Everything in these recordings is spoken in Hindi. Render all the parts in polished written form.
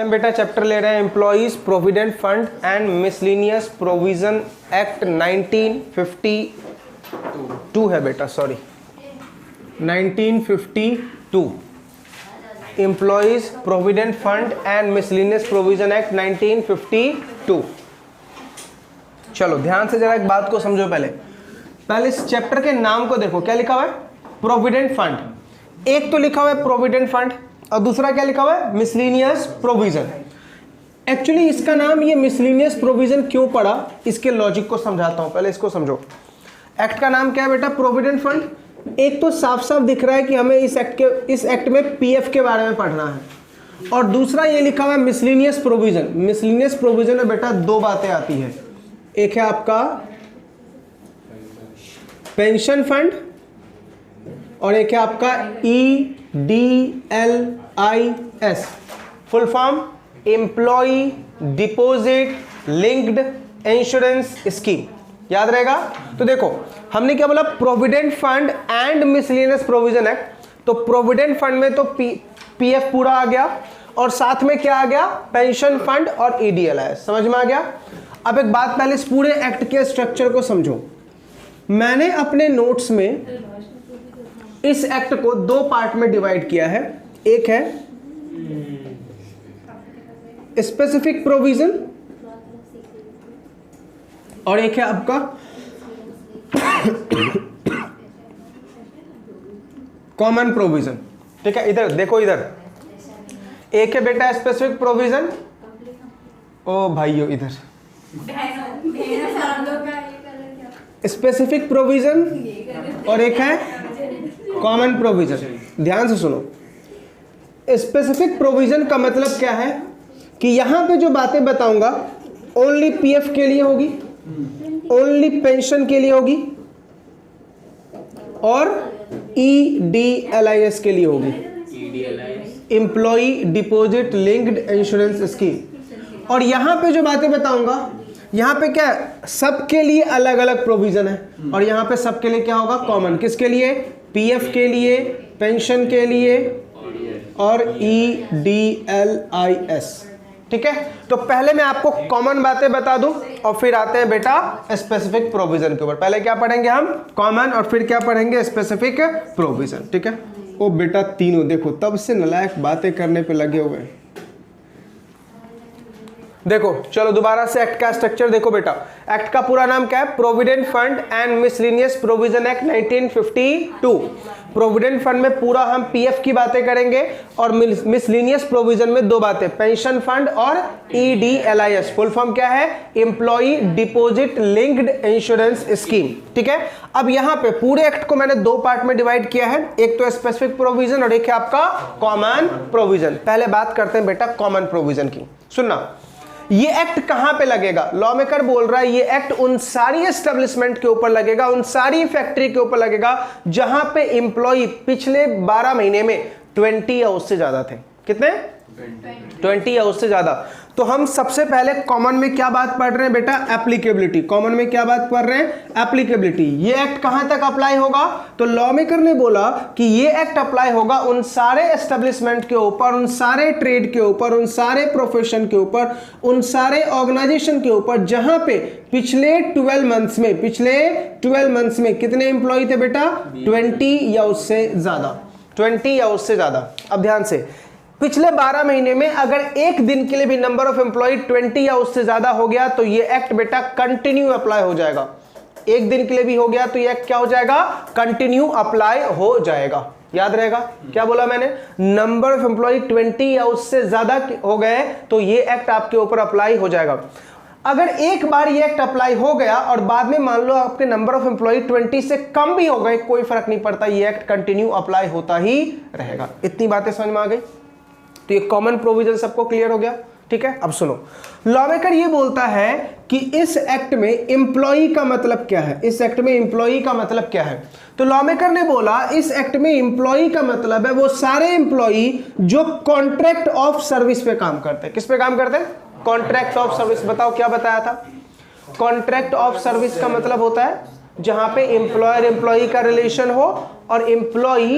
हम बेटा चैप्टर ले रहे हैं employees provident fund and miscellaneous provision act 1952 है बेटा, sorry 1952, employees provident fund and miscellaneous provision act 1952। चलो ध्यान से जरा एक बात को समझो। पहले इस चैप्टर के नाम को देखो, क्या लिखा हुआ है? Provident fund. एक तो लिखा हुआ है प्रोविडेंट फंड और दूसरा क्या लिखा हुआ है? Miscellaneous provision. एक्चुअली इसका नाम ये मिसलेनियस प्रोविजन क्यों पड़ा, इसके लॉजिक को समझाता हूं, पहले इसको समझो। एक्ट का नाम क्या है बेटा? Provident fund. एक तो साफ साफ दिख रहा है कि हमें इस एक्ट में पीएफ के बारे में पढ़ना है, और दूसरा ये लिखा हुआ है मिसलेनियस प्रोविजन। मिसलेनियस प्रोविजन में बेटा दो बातें आती है, एक है आपका पेंशन फंड और एक है आपका EDLIS, full form employ deposit linked insurance scheme. याद रहेगा? तो देखो हमने क्या बोला? Provident fund and miscellaneous provision act. तो प्रोविडेंट फंड में तो पीएफ पूरा आ गया और साथ में क्या आ गया? पेंशन फंड और EDLIS। समझ में आ गया? अब एक बात, पहले इस पूरे एक्ट के स्ट्रक्चर को समझो। मैंने अपने नोट्स में इस एक्ट को दो पार्ट में डिवाइड किया है। एक है स्पेसिफिक प्रोविजन और एक है आपका कॉमन प्रोविजन। ठीक है, इधर देखो, इधर एक है बेटा स्पेसिफिक प्रोविजन, ओ भाइयों इधर स्पेसिफिक प्रोविजन और एक है कॉमन प्रोविजन। ध्यान से सुनो, स्पेसिफिक प्रोविजन का मतलब क्या है कि यहां पे जो बातें बताऊंगा ओनली पीएफ के लिए होगी, ओनली पेंशन के लिए होगी और EDLIS के लिए होगी, employ deposit linked insurance scheme. और यहां पे जो बातें बताऊंगा, यहां पे क्या सबके लिए अलग अलग प्रोविजन है और यहां पे सबके लिए क्या होगा? कॉमन। किसके लिए? पीएफ के लिए, पेंशन के लिए और EDLIS। ठीक है, तो पहले मैं आपको कॉमन बातें बता दूं और फिर आते हैं बेटा स्पेसिफिक प्रोविजन के ऊपर। पहले क्या पढ़ेंगे हम? कॉमन, और फिर क्या पढ़ेंगे? Specific provision. ठीक है, ओ बेटा तीनों देखो तब से नालायक बातें करने पे लगे हुए हैं। देखो चलो दोबारा से एक्ट का स्ट्रक्चर देखो बेटा। एक्ट का पूरा नाम क्या है? Provident fund and miscellaneous provision act 1952। Provident fund में पूरा हम पीएफ की बातें करेंगे और मिसलेनियस प्रोविजन में दो बातें, पेंशन फंड और EDLIS। फुल फॉर्म क्या है? Employ deposit linked insurance scheme. ठीक है, अब यहां पे पूरे एक्ट को मैंने दो पार्ट में डिवाइड किया है, एक तो स्पेसिफिक प्रोविजन और एक है आपका कॉमन प्रोविजन। पहले बात करते हैं बेटा कॉमन प्रोविजन की। सुनना, ये एक्ट कहां पे लगेगा? लॉ मेकर बोल रहा है ये एक्ट उन सारी एस्टेब्लिशमेंट के ऊपर लगेगा, उन सारी फैक्ट्री के ऊपर लगेगा जहां पे एम्प्लॉय पिछले 12 महीने में 20 या उससे ज्यादा थे। कितने? 20 या उससे ज्यादा। तो हम सबसे पहले कॉमन में क्या बात पढ़ रहे हैं बेटा? एप्लीकेबिलिटी। कॉमन में क्या बात पढ़ रहे हैं? एप्लीकेबिलिटी। ये एक्ट कहां तक अप्लाई होगा? तो लॉ मेकर ने बोला कि ये एक्ट अप्लाई होगा उन सारे एस्टेब्लिशमेंट के ऊपर, उन सारे ट्रेड के ऊपर, उन सारे प्रोफेशन के ऊपर, उन सारे ऑर्गेनाइजेशन के ऊपर जहां पे पिछले 12 मंथ्स में कितने एम्प्लॉय थे बेटा? 20 या उससे ज्यादा। 20 या उससे ज्यादा। अब ध्यान से, पिछले 12 महीने में अगर एक दिन के लिए भी नंबर ऑफ एम्प्लॉय 20 या उससे ज्यादा हो गया तो ये एक्ट बेटा कंटिन्यू अप्लाई हो जाएगा। एक दिन के लिए भी हो गया तो ये एक्ट क्या हो जाएगा? कंटिन्यू अप्लाई हो जाएगा। याद रहेगा क्या बोला मैंने? नंबर ऑफ एम्प्लॉय 20 या उससे ज्यादा हो गए तो ये एक्ट आपके ऊपर अप्लाई हो जाएगा। अगर एक बार ये एक्ट अप्लाई हो गया और बाद में मान लो आपके नंबर ऑफ एम्प्लॉय 20 से कम भी हो गए, कोई फर्क नहीं पड़ता, ये एक्ट कंटिन्यू अप्लाई होता ही रहेगा। इतनी बातें समझ में आ गई? तो ये कॉमन प्रोविजन सबको क्लियर हो गया? ठीक है, अब सुनो, लॉ मेकर ये बोलता है कि इस एक्ट में एम्प्लॉय का मतलब क्या है? इस एक्ट में एम्प्लॉय का मतलब क्या है? तो लॉ मेकर ने बोला इस एक्ट में एम्प्लॉय का मतलब है वो सारे एम्प्लॉय जो कॉन्ट्रैक्ट ऑफ सर्विस पे काम करते हैं। किस पे काम करते हैं? Contract of service. बताओ क्या बताया था? कॉन्ट्रैक्ट ऑफ सर्विस का मतलब होता है जहां पे एम्प्लॉयर एम्प्लॉई का रिलेशन हो और एम्प्लॉई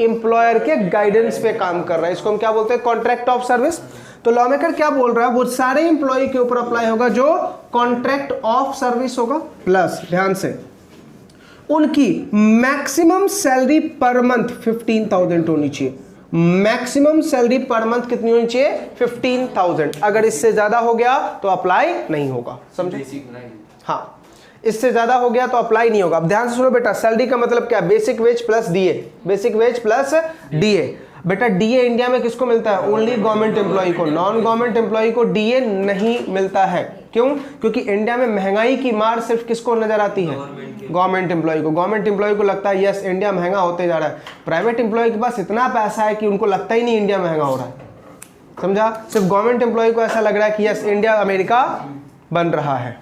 एम्प्लॉयर के गाइडेंस पे काम कर रहा है, इसको हम क्या बोलते हैं? Contract of service. तो लॉ मेकर क्या बोल रहा है, वो सारे इंप्लॉय के ऊपर अप्लाई होगा जो कॉन्ट्रैक्ट ऑफ सर्विस होगा, प्लस ध्यान से उनकी मैक्सिमम सैलरी पर मंथ 15,000 होनी चाहिए। मैक्सिमम सैलरी पर मंथ कितनी होनी चाहिए, 15,000। अगर इससे ज्यादा हो गया तो अप्लाई नहीं होगा, समझे? हाँ, इससे ज्यादा हो गया तो अप्लाई नहीं होगा। अब ध्यान से सुनो बेटा, सैलरी का मतलब क्या है, basic wage plus DA, basic wage plus DA. बेटा डीए इंडिया में किसको मिलता है, ओनली गवर्नमेंट एम्प्लॉय को, नॉन गवर्नमेंट एम्प्लॉय को डीए नहीं मिलता है। क्यों? क्योंकि इंडिया में महंगाई की मार सिर्फ किसको नजर आती है, गवर्नमेंट एम्प्लॉय को। गवर्नमेंट एम्प्लॉय को लगता है यस इंडिया महंगा होते जा रहा है, प्राइवेट एम्प्लॉय के पास इतना पैसा है कि उनको लगता ही नहीं इंडिया महंगा हो रहा है, समझा? सिर्फ गवर्नमेंट एम्प्लॉय को ऐसा लग रहा है कि यस इंडिया अमेरिका बन रहा है।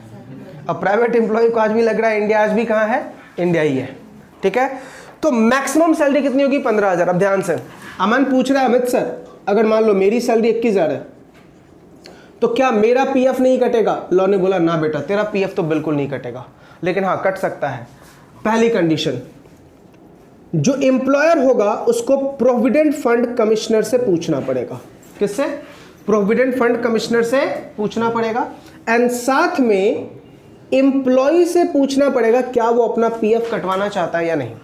अब प्राइवेट एम्प्लॉय को आज भी लग रहा है इंडिया आज भी कहाँ है, इंडिया ही है, ठीक है? तो मैक्सिमम सैलरी कितनी होगी, 15,000। अब ध्यान से अमन पूछ रहा है, अमित सर अगर मान लो मेरी सैलरी 21,000 है तो क्या मेरा पीएफ नहीं कटेगा? लॉ ने बोला ना बेटा, तेरा पीएफ तो बिल्कुल नहीं कटेगा, लेकिन हाँ कट सकता है। पहली कंडीशन, जो एम्प्लॉयर होगा उसको प्रोविडेंट फंड कमिश्नर से पूछना पड़ेगा। किससे? प्रोविडेंट फंड कमिश्नर से पूछना पड़ेगा। एंड साथ में एम्प्लॉय से पूछना पड़ेगा क्या वो अपना पीएफ कटवाना चाहता है या नहीं।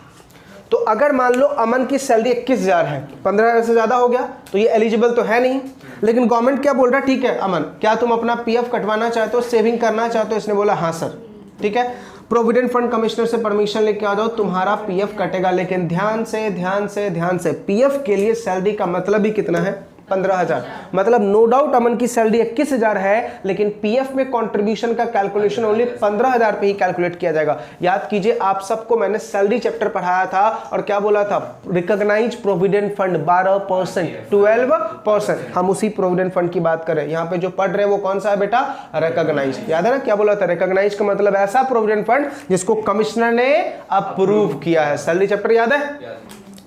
तो अगर मान लो अमन की सैलरी 21,000 है, 15,000 से ज्यादा हो गया तो ये एलिजिबल तो है नहीं, लेकिन गवर्नमेंट क्या बोल रहा है, ठीक है अमन क्या तुम अपना पीएफ कटवाना चाहते हो, सेविंग करना चाहते हो? इसने बोला हाँ सर, ठीक है। प्रोविडेंट फंड कमिश्नर से परमिशन लेके आ जाओ, तुम्हारा पीएफ कटेगा। लेकिन ध्यान से ध्यान से ध्यान से, पीएफ के लिए सैलरी का मतलब ही कितना है, 15,000। मतलब नो डाउट अमन की सैलरी 21,000 है, लेकिन पीएफ में कंट्रीब्यूशन का कैलकुलेशन ओनली 15,000 पे ही कैलकुलेट किया जाएगा। याद कीजिए आप सबको मैंने सैलरी चैप्टर पढ़ाया था और क्या बोला था, रिकॉग्नाइज प्रोविडेंट फंड 12%, 12%। हम उसी प्रोविडेंट फंड की बात करें। यहाँ पे जो पढ़ रहे हैं वो कौन सा है बेटा, रिकॉग्नाइज। याद है ना क्या बोला था, रिकॉग्नाइज का मतलब ऐसा प्रोविडेंट फंड जिसको कमिश्नर ने अप्रूव किया है। सैलरी चैप्टर याद है?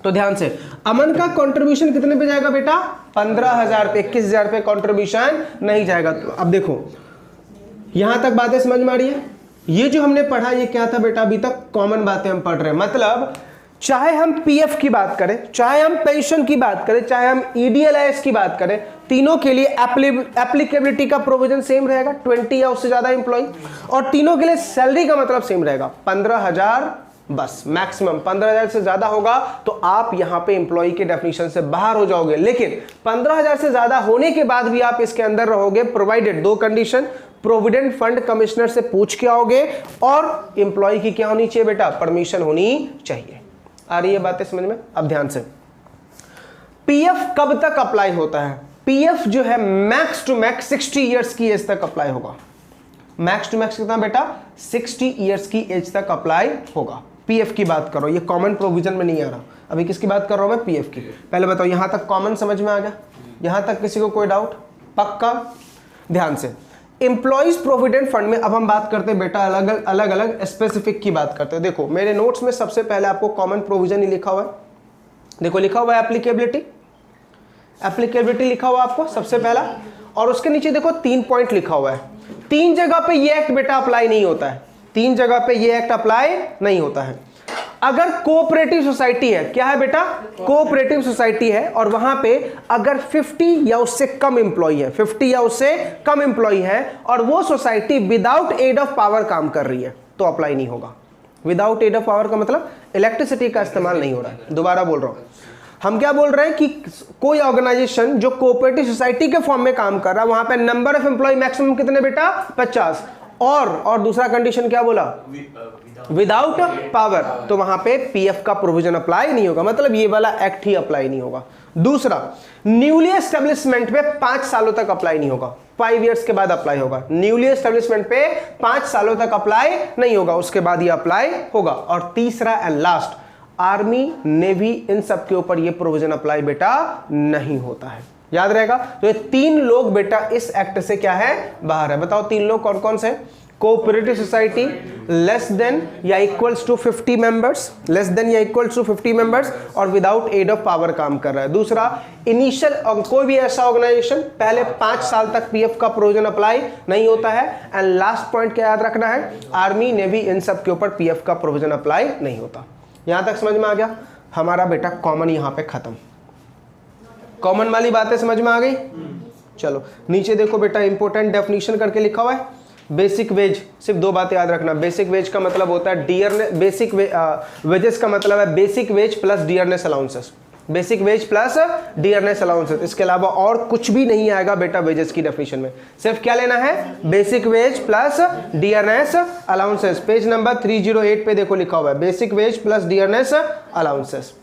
तो ध्यान से, अमन का कंट्रीब्यूशन कितने पे जाएगा बेटा, 15,000 पे, 21,000 पे कंट्रीब्यूशन नहीं जाएगा। तो अब देखो यहां तक बातें समझ में आ रही है। ये जो हमने पढ़ा ये क्या था बेटा, अभी तक कॉमन बातें हम पढ़ रहे हैं। मतलब चाहे हम पीएफ की बात करें, चाहे हम पेंशन की बात करें, चाहे हम ईडीएलआईएस की बात करें, तीनों के लिए एप्लीकेबिलिटी का प्रोविजन सेम रहेगा, 20 या उससे ज्यादा एम्प्लॉय, और तीनों के लिए सैलरी का मतलब सेम रहेगा, 15,000 बस। मैक्सिमम 15,000 से ज्यादा होगा तो आप यहां पे एम्प्लॉय के डेफिनेशन से बाहर हो जाओगे। लेकिन 15,000 से ज्यादा होने के बाद भी आप इसके अंदर रहोगे, प्रोवाइडेड दो कंडीशन, प्रोविडेंट फंड कमिश्नर से पूछ के आओगे और एम्प्लॉय की क्या होनी चाहिए बेटा, परमिशन होनी चाहिए। आ रही है बातें समझ में? अब ध्यान से, पीएफ कब तक अप्लाई होता है? पीएफ जो है मैक्स टू मैक्स 60 ईयर्स की एज तक अप्लाई होगा। मैक्स टू मैक्स कितना बेटा, 60 ईयर्स की एज तक अप्लाई होगा। पीएफ की बात करो, ये कॉमन प्रोविजन में नहीं आ रहा। अभी किसकी बात कर रहा हूं मैं, पीएफ की। पहले बताओ यहां तक कॉमन समझ में आ गया? यहां तक किसी को कोई डाउट? पक्का? ध्यान से, एम्प्लॉइज प्रोविडेंट फंड में अब हम बात करते हैं बेटा अलग अलग स्पेसिफिक की बात करते हैं। देखो मेरे नोट्स में सबसे पहले आपको कॉमन प्रोविजन ही लिखा हुआ है। देखो लिखा हुआ है एप्लीकेबिलिटी, एप्लीकेबिलिटी लिखा हुआ आपको सबसे पहला, और उसके नीचे देखो 3 पॉइंट लिखा हुआ है। 3 जगह पे ये एक्ट बेटा अप्लाई नहीं होता है, 3 जगह पे ये एक्ट अप्लाई नहीं होता है। अगर कोऑपरेटिव सोसाइटी है, क्या है बेटा, कोऑपरेटिव सोसाइटी है, और वहां पे अगर 50 या उससे कम एम्प्लॉय है, 50 या उससे कम एम्प्लॉय है, और वो society without aid of power काम कर रही है, तो अप्लाई नहीं होगा। विदाउट एड ऑफ पावर का मतलब इलेक्ट्रिसिटी का इस्तेमाल नहीं हो रहा है। दोबारा बोल रहा हूं, हम क्या बोल रहे हैं कि कोई ऑर्गेनाइजेशन जो कोऑपरेटिव सोसाइटी के फॉर्म में काम कर रहा है, वहां पे नंबर ऑफ एम्प्लॉय मैक्सिमम कितने बेटा, 50, और दूसरा कंडीशन क्या बोला, विदाउट पावर, तो वहां पे पीएफ का प्रोविजन अप्लाई नहीं होगा। मतलब ये वाला एक्ट ही अप्लाई नहीं होगा। दूसरा, न्यूली एस्टेब्लिशमेंट पे 5 सालों तक अप्लाई नहीं होगा, 5 इयर्स के बाद अप्लाई होगा। न्यूली एस्टेब्लिशमेंट पे 5 सालों तक अप्लाई नहीं होगा, उसके बाद ये अप्लाई होगा। और तीसरा एंड लास्ट, आर्मी नेवी इन सब के ऊपर ये प्रोविजन अप्लाई बेटा नहीं होता है। याद रहेगा? तो ये 3 लोग बेटा इस एक्ट से क्या है, बाहर है। बताओ 3 लोग कौन कौन से? कोऑपरेटिव सोसाइटी लेस देन या equals to 50 members, less than या इक्वल्स टू 50 मेंबर्स, और विदाउट एड ऑफ पावर काम कर रहा है। दूसरा, इनिशियल कोई भी ऐसा ऑर्गेनाइजेशन पहले 5 साल तक पीएफ का प्रोविजन अप्लाई नहीं होता है। एंड लास्ट पॉइंट क्या याद रखना है, आर्मी नेवी इन सब के ऊपर पीएफ का प्रोविजन अप्लाई नहीं होता। यहां तक समझ में आ गया? हमारा बेटा कॉमन यहां पे खत्म। कॉमन वाली बातें समझ में आ गई? चलो नीचे देखो बेटा, इंपॉर्टेंट डेफिनेशन करके लिखा हुआ है। बेसिक वेज, सिर्फ दो बातें याद रखना। बेसिक वेज का मतलब होता है डियरनेस, बेसिक वेजेस का मतलब है basic wage plus dearness allowances, basic wage plus dearness allowances. इसके अलावा और कुछ भी नहीं आएगा बेटा वेजेस की डेफिनेशन में। सिर्फ क्या लेना है, basic wage plus dearness allowances. Page number 308 पे देखो लिखा हुआ है basic wage plus dearness allowances.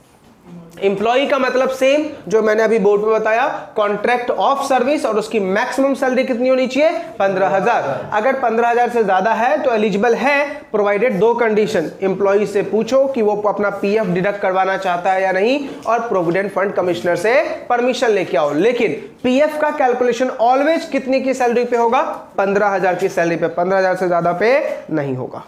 Employ का मतलब सेम जो मैंने अभी बोर्ड पे बताया, कॉन्ट्रैक्ट ऑफ सर्विस, और उसकी मैक्सिमम सैलरी कितनी होनी चाहिए, 15,000। अगर 15,000 से ज्यादा है तो एलिजिबल है, प्रोवाइडेड दो कंडीशन। एम्प्लॉय से पूछो कि वो अपना पीएफ डिडक्ट करवाना चाहता है या नहीं, और प्रोविडेंट फंड कमिश्नर से परमिशन लेके आओ। लेकिन पीएफ का कैलकुलेशन ऑलवेज कितने की सैलरी पे होगा, 15,000 की सैलरी पे, 15,000 से ज्यादा पे नहीं होगा।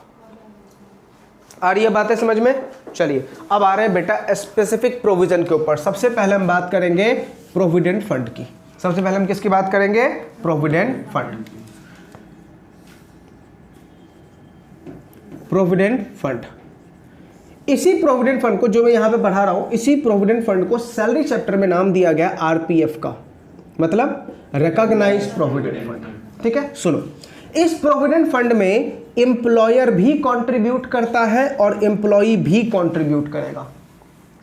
आ रही है बातें समझ में? चलिए अब आ रहे हैं बेटा स्पेसिफिक प्रोविजन के ऊपर। सबसे पहले हम बात करेंगे प्रोविडेंट फंड की। सबसे पहले हम किसकी बात करेंगे, प्रोविडेंट फंड। प्रोविडेंट फंड, इसी प्रोविडेंट फंड को जो मैं यहां पे पढ़ा रहा हूं, इसी प्रोविडेंट फंड को सैलरी चैप्टर में नाम दिया गया आरपीएफ का, मतलब रिकॉग्नाइज्ड प्रोविडेंट फंड। ठीक है, सुनो, इस प्रोविडेंट फंड में एम्प्लॉयर भी कंट्रीब्यूट करता है और एम्प्लॉई भी कंट्रीब्यूट करेगा।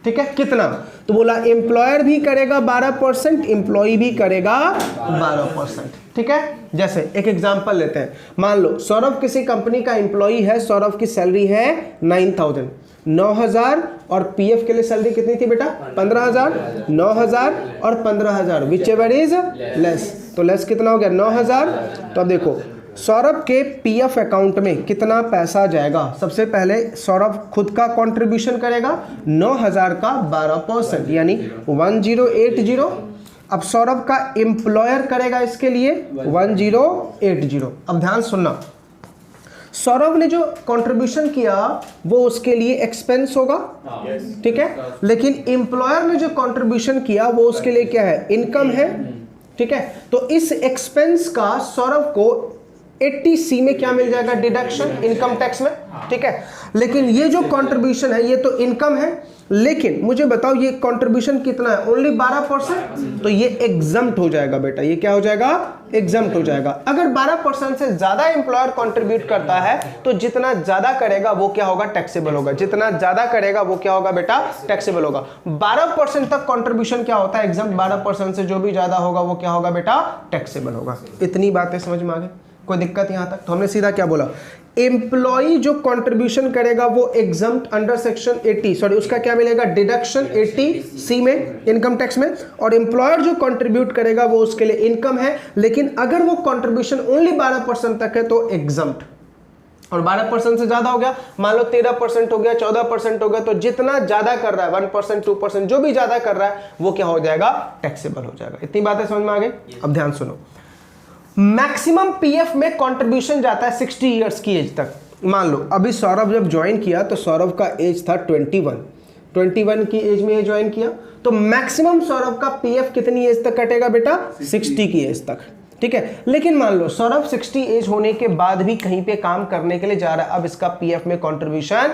ठीक है, कितना, तो बोला एम्प्लॉयर भी करेगा 12%, एम्प्लॉई भी करेगा 12%। ठीक है, जैसे एक एग्जांपल लेते हैं, मान लो सौरभ किसी कंपनी का एम्प्लॉई है, सौरभ की सैलरी है 9,000, 9,000, और पीएफ के लिए सैलरी कितनी थी बेटा, 15,000, 9,000 और 15,000, विच एवर इज लेस। तो लेस कितना हो गया, 9,000। तो अब देखो सौरभ के पीएफ अकाउंट में कितना पैसा जाएगा। सबसे पहले सौरभ खुद का कंट्रीब्यूशन करेगा 9,000 का 12%, यानी 1080। अब सौरभ का एम्प्लॉयर करेगा इसके लिए 1080। अब ध्यान सुनना, सौरभ ने जो कंट्रीब्यूशन किया वो उसके लिए एक्सपेंस होगा, ठीक है, लेकिन एम्प्लॉयर ने जो कंट्रीब्यूशन किया वो उसके लिए क्या है, इनकम है। ठीक है, तो इस एक्सपेंस का सौरभ को 80C में क्या मिल जाएगा, डिडक्शन, इनकम टैक्स में। ठीक है, लेकिन ये जो कंट्रीब्यूशन है ये तो इनकम है, लेकिन मुझे बताओ ये कंट्रीब्यूशन कितना है, ओनली 12%, तो ये एग्जम्प्ट हो जाएगा बेटा। ये क्या हो जाएगा, एग्जम्प्ट हो जाएगा। अगर 12% से ज्यादा एम्प्लॉयर कंट्रीब्यूट करता है तो जितना ज्यादा करेगा वो क्या होगा, टैक्सेबल होगा। जितना ज्यादा करेगा वो क्या होगा बेटा, टैक्सेबल होगा। 12% तक कंट्रीब्यूशन क्या होता है, एग्जम्प्ट। 12% से जो भी ज्यादा होगा वो क्या होगा बेटा, टैक्सेबल होगा। इतनी बातें समझ में आ गई, कोई दिक्कत यहां तक? तो हमने सीधा क्या बोला, एम्प्लॉई जो कंट्रीब्यूशन करेगा वो एग्जम्प्ट अंडर सेक्शन 80, सॉरी उसका क्या मिलेगा, डिडक्शन 80C में, इनकम टैक्स में। और एम्प्लॉयर जो कंट्रीब्यूट करेगा वो उसके लिए इनकम है, लेकिन अगर वो कंट्रीब्यूशन ओनली 12% तक है तो एग्जम्प्ट। और 12% से ज्यादा हो गया, मान लो 13% हो गया, 14% हो गया, तो जितना ज्यादा कर रहा है 1%, 2%, जो भी ज्यादा कर रहा है वो क्या हो जाएगा, टैक्सेबल हो जाएगा। इतनी बातें समझ में आ गई? अब ध्यान सुनो, मैक्सिमम पीएफ में कंट्रीब्यूशन जाता है 60 इयर्स की एज तक। मान लो अभी सौरभ जब ज्वाइन किया तो सौरभ का एज था 21 की एज में ज्वाइन किया, तो मैक्सिमम सौरभ का पीएफ कितनी एज तक कटेगा बेटा, 60 की एज तक। ठीक है, लेकिन मान लो सौरभ 60 एज होने के बाद भी कहीं पे काम करने के लिए जा रहा है, अब इसका पीएफ में कंट्रीब्यूशन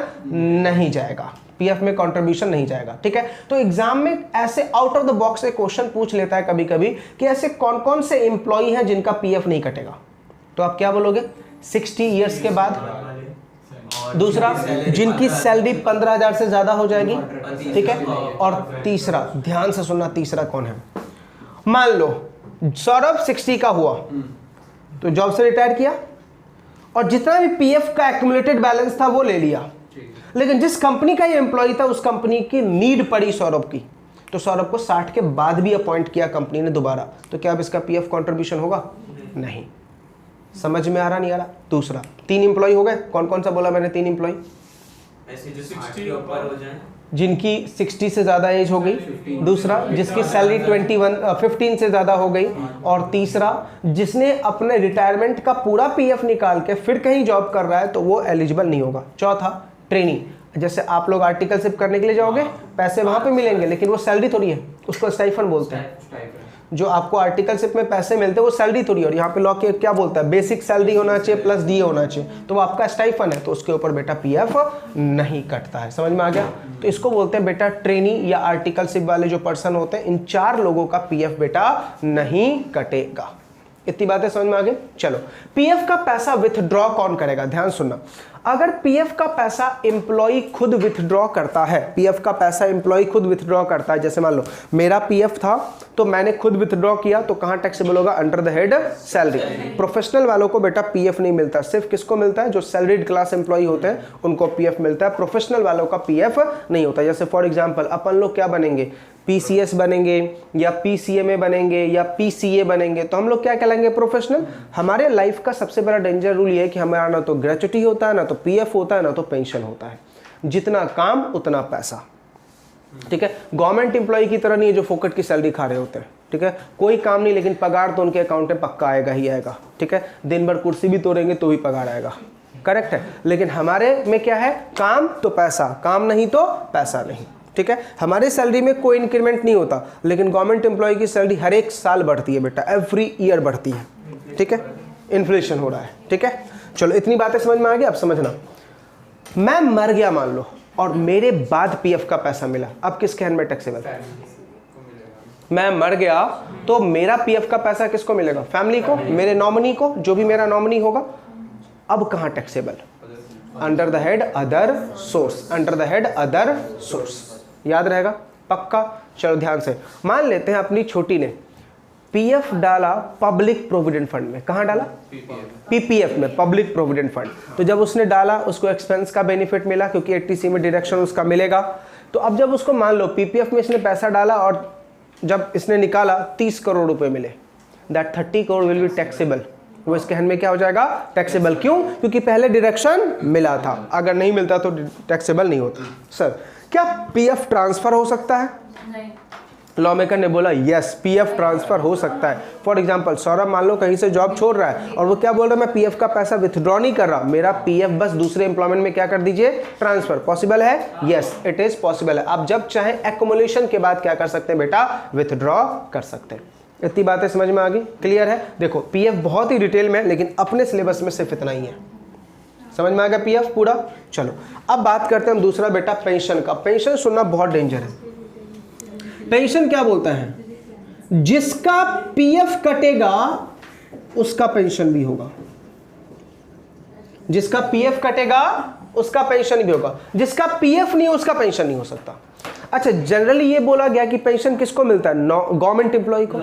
नहीं जाएगा, पीएफ में कंट्रीब्यूशन नहीं जाएगा। ठीक है, तो एग्जाम में ऐसे आउट ऑफ द बॉक्स एक क्वेश्चन पूछ लेता है कभी कभी कि ऐसे कौन कौन से एम्प्लॉई हैं जिनका पीएफ नहीं कटेगा, तो आप क्या बोलोगे, 60 इयर्स के बाद। दूसरा, जिनकी सैलरी 15,000 से ज्यादा हो जाएगी। ठीक है, और तीसरा, ध्यान से सुनना, तीसरा कौन है, मान लो सौरभ 60 का हुआ तो जॉब से रिटायर किया और जितना भी पीएफ का एक्यूमुलेटेड बैलेंस था वो ले लिया, लेकिन जिस कंपनी का ये एम्प्लॉय था उस कंपनी की नीड पड़ी सौरभ की, तो सौरभ को 60 के बाद भी अपॉइंट किया कंपनी ने दोबारा, तो क्या अब इसका पीएफ कंट्रीब्यूशन होगा, नहीं। समझ में आ रहा, नहीं आ रहा? दूसरा, 3 एम्प्लॉय हो गए, कौन कौन सा बोला मैंने, 3 एम्प्लॉय, जिनकी 60 से ज्यादा एज हो गई, दूसरा जिसकी सैलरी 15 से ज्यादा हो गई, और तीसरा जिसने अपने रिटायरमेंट का पूरा पीएफ निकाल के फिर कहीं जॉब कर रहा है तो वो एलिजिबल नहीं होगा। चौथा, ट्रेनिंग, जैसे आप लोग आर्टिकलशिप करने के लिए जाओगे, पैसे वहां पे मिलेंगे लेकिन वो सैलरी थोड़ी है, उसको स्टाइफन बोलते हैं। जो आपको आर्टिकलशिप में पैसे मिलते हैं वो सैलरी थोड़ी, और यहाँ पे लॉ के क्या बोलता है, बेसिक सैलरी होना चाहिए प्लस डी होना चाहिए, तो वो आपका स्टाइफन है, तो उसके ऊपर बेटा पीएफ नहीं कटता है। समझ में आ गया? तो इसको बोलते हैं बेटा ट्रेनी या आर्टिकलशिप वाले जो पर्सन होते हैं, इन 4 लोगों का पीएफ बेटा नहीं कटेगा। इतनी बातें समझ में आ गई? चलो, पीएफ का पैसा विथड्रॉ कौन करेगा? ध्यान सुनना, अगर पीएफ का पैसा एम्प्लॉय खुद विथड्रॉ करता है, पीएफ का पैसा एम्प्लॉय खुद विथड्रॉ करता है, जैसे मान लो मेरा पीएफ था तो मैंने खुद विथड्रॉ किया, तो कहां टैक्सेबल होगा? Under the head salary. Professional वालों को बेटा पीएफ नहीं मिलता, सिर्फ किसको मिलता है? जो सैलरीड क्लास एम्प्लॉय होते हैं उनको पीएफ मिलता है, प्रोफेशनल वालों का पीएफ नहीं होता। जैसे फॉर एग्जाम्पल अपन लोग क्या बनेंगे, पीसीएस बनेंगे या पीसीएमए बनेंगे या पीसीए बनेंगे, तो हम लोग क्या कहलाएंगे? प्रोफेशनल। हमारे लाइफ का सबसे बड़ा डेंजर रूल ये है कि हमारा ना तो ग्रेच्युटी होता है, ना तो पीएफ होता है, ना तो पेंशन होता है। जितना काम उतना पैसा, ठीक है। गवर्नमेंट एम्प्लॉय की तरह नहीं है जो फोकट की सैलरी खा रहे होते हैं, ठीक है। कोई काम नहीं, लेकिन पगार तो उनके अकाउंट में पक्का आएगा ही आएगा, ठीक है। दिन भर कुर्सी भी तोड़ेंगे तो भी पगार आएगा, करेक्ट है। लेकिन हमारे में क्या है? काम तो पैसा, काम नहीं तो पैसा नहीं, ठीक है। हमारी सैलरी में कोई इंक्रीमेंट नहीं होता, लेकिन गवर्नमेंट एम्प्लॉय की सैलरी हर एक साल बढ़ती है बेटा, एवरी ईयर बढ़ती है, ठीक है। इन्फ्लेशन हो रहा है, ठीक है। चलो, इतनी बातें समझ में आ गई। अब समझना, मैं मर गया मान लो और मेरे बाद पीएफ का पैसा मिला, अब किसके हैंड में टैक्सेबल? मैं मर गया तो मेरा पीएफ का पैसा किसको मिलेगा? फैमिली को, मेरे नॉमिनी को, जो भी मेरा नॉमिनी होगा। अब कहां taxable? Under the head other source, under the head other source. याद रहेगा पक्का? चलो ध्यान से, मान लेते हैं अपनी छोटी ने पीएफ डाला पब्लिक प्रोविडेंट फंड में। कहां डाला? पीपीएफ में, पब्लिक प्रोविडेंट फंड। तो जब उसने डाला उसको एक्सपेंस का बेनिफिट मिला, क्योंकि 80C में डिडक्शन उसका मिलेगा। तो अब जब उसको मान लो पीपीएफ में इसने पैसा डाला और जब इसने निकाला 30 करोड़ रुपए मिले, that 30 crore will be taxable. वो इसके हैंड में क्या हो जाएगा? टैक्सेबल। क्यों? क्योंकि पहले डिडक्शन मिला था, अगर नहीं मिलता तो टैक्सेबल नहीं होता। सर, क्या पीएफ ट्रांसफर हो सकता है? नहीं। लॉ मेकर ने बोला यस, पीएफ ट्रांसफर हो सकता है। फॉर एग्जांपल, सौरभ मान लो कहीं से जॉब छोड़ रहा है और वो क्या बोल रहा है? मैं पीएफ का पैसा विथड्रॉ नहीं कर रहा, मेरा पीएफ बस दूसरे एम्प्लॉयमेंट में क्या कर दीजिए? ट्रांसफर। पॉसिबल है? यस, इट इज पॉसिबल है। आप जब चाहे एक्युमुलेशन के बाद क्या कर सकते हैं बेटा? विथड्रॉ कर सकते हैं। इतनी बातें समझ में आ गई? क्लियर है? देखो, पीएफ बहुत ही डिटेल में, लेकिन अपने सिलेबस में सिर्फ इतना ही है। समझ में आ गया पीएफ पूरा? चलो, अब बात करते हैं हम दूसरा बेटा पेंशन का। पेंशन सुनना बहुत डेंजर है। पेंशन क्या बोलता है? जिसका पीएफ कटेगा उसका पेंशन भी होगा। जिसका पीएफ कटेगा उसका पेंशन भी होगा। जिसका पीएफ नहीं उसका पेंशन नहीं हो सकता। अच्छा, जनरली ये बोला गया कि पेंशन किसको मिलता है? गवर्नमेंट एम्प्लॉय को,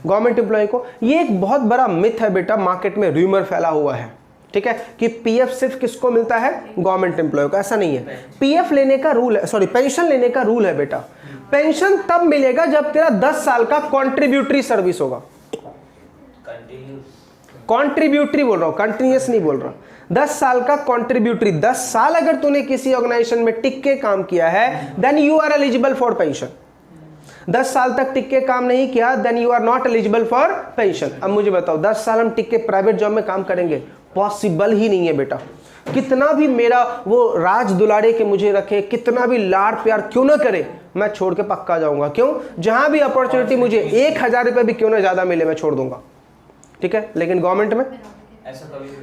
गवर्नमेंट एम्प्लॉय को। ये एक बहुत बड़ा मिथ है बेटा, मार्केट में रूमर फैला हुआ है, ठीक है, कि पीएफ सिर्फ किसको मिलता है? गवर्नमेंट एम्प्लॉय को। ऐसा नहीं है। पीएफ लेने का रूल है, सॉरी, पेंशन लेने का रूल है बेटा, पेंशन तब मिलेगा जब तेरा 10 साल का कॉन्ट्रीब्यूटरी सर्विस होगा। कॉन्ट्रीब्यूटरी बोल रहा हूं, कंटिन्यूअस नहीं बोल रहा। 10 साल का कॉन्ट्रीब्यूटरी, 10 साल अगर तूने किसी ऑर्गेनाइजेशन में टिक के काम किया है, then you are eligible for pension. 10 साल तक टिक के काम नहीं किया, then you are not eligible for pension. अब मुझे बताओ, 10 साल हम टिक के प्राइवेट जॉब में काम करेंगे? पॉसिबल ही नहीं है बेटा। कितना भी मेरा वो राज दुलारे के मुझे रखे, कितना भी लाड़ प्यार क्यों ना करे, मैं छोड़ के पक्का जाऊंगा। क्यों? जहां भी अपॉर्चुनिटी मुझे 1000 रुपए भी क्यों ना ज्यादा मिले, मैं छोड़ दूंगा, ठीक है। लेकिन गवर्नमेंट में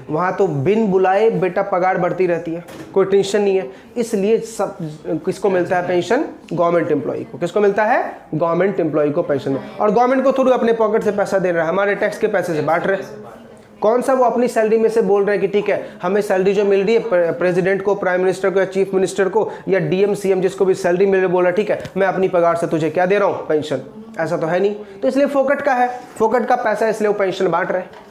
वहां तो बिन बुलाए बेटा पगार बढ़ती रहती है, कोई टेंशन नहीं है। इसलिए सब किसको मिलता है पेंशन? गवर्नमेंट एम्प्लॉय को। किसको मिलता है? गवर्नमेंट एम्प्लॉय को पेंशन। और गवर्नमेंट को थोड़ी अपने पॉकेट से पैसा दे रहा है, हमारे टैक्स के पैसे से बांट रहे। कौन सा वो अपनी सैलरी में से बोल रहे हैं कि ठीक है हमें सैलरी जो मिल रही है प्रेसिडेंट को, प्राइम मिनिस्टर को या चीफ मिनिस्टर को या डीएम सीएम जिसको भी सैलरी मिल रही है, बोल रहा है ठीक है मैं अपनी पगार से तुझे क्या दे रहा हूँ? पेंशन। ऐसा तो है नहीं, तो इसलिए फोकट का है, फोकट का पैसा, इसलिए वो पेंशन बांट रहे।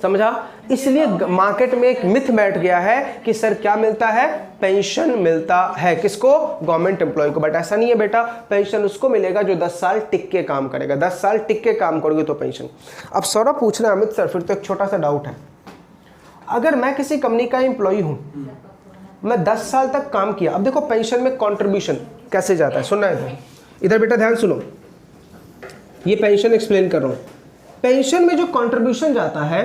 समझा? इसलिए मार्केट में एक मिथ बैठ गया है कि सर क्या मिलता है? पेंशन मिलता है। किसको? गवर्नमेंट एम्प्लॉय को। बट ऐसा नहीं है बेटा, पेंशन उसको मिलेगा जो 10 साल टिक के काम करेगा। 10 साल टिक के काम करोगे तो पेंशन। अब सौरभ पूछ रहे हैं अमित सर, फिर तो एक छोटा सा डाउट है, अगर मैं किसी कंपनी का एम्प्लॉय हूं, मैं 10 साल तक काम किया, अब देखो पेंशन में कॉन्ट्रीब्यूशन कैसे जाता है, सुनना है इधर बेटा, ध्यान सुनो, ये पेंशन एक्सप्लेन कर रहा हूं। पेंशन में जो कॉन्ट्रीब्यूशन जाता है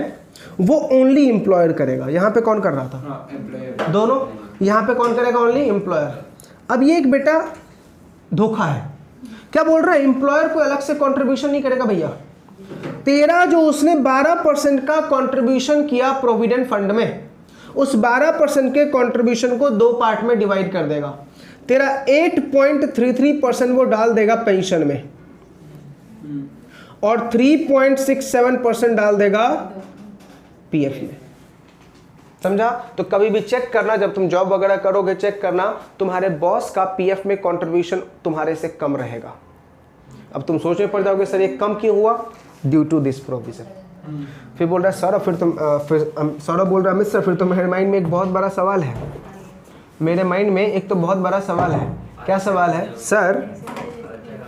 वो ओनली एम्प्लॉयर करेगा। यहां पे कौन कर रहा था? दोनों। यहां पे कौन करेगा? Only employer. अब ये एक बेटा धोखा है, क्या बोल रहा है, एम्प्लॉयर को अलग से कंट्रीब्यूशन नहीं करेगा भैया। तेरा जो उसने 12% का कंट्रीब्यूशन किया प्रोविडेंट फंड में, उस 12% के कंट्रीब्यूशन को 2 पार्ट में डिवाइड कर देगा। तेरा 8.33% वो डाल देगा पेंशन में और 3.67% डाल देगा पीएफ में। समझा? तो कभी भी चेक करना, जब तुम जॉब वगैरह करोगे चेक करना तुम्हारे बॉस का पीएफ में कंट्रीब्यूशन तुम्हारे से कम रहेगा। अब तुम सोचने पड़ जाओगे सर ये कम क्यों हुआ, ड्यू टू दिस प्रोविजन। फिर बोल रहा है सौरभ, सौरभ बोल रहा है अमित सर फिर तो मेरे माइंड में एक बहुत बड़ा सवाल है, मेरे माइंड में एक तो बहुत बड़ा सवाल है। क्या सवाल है सर?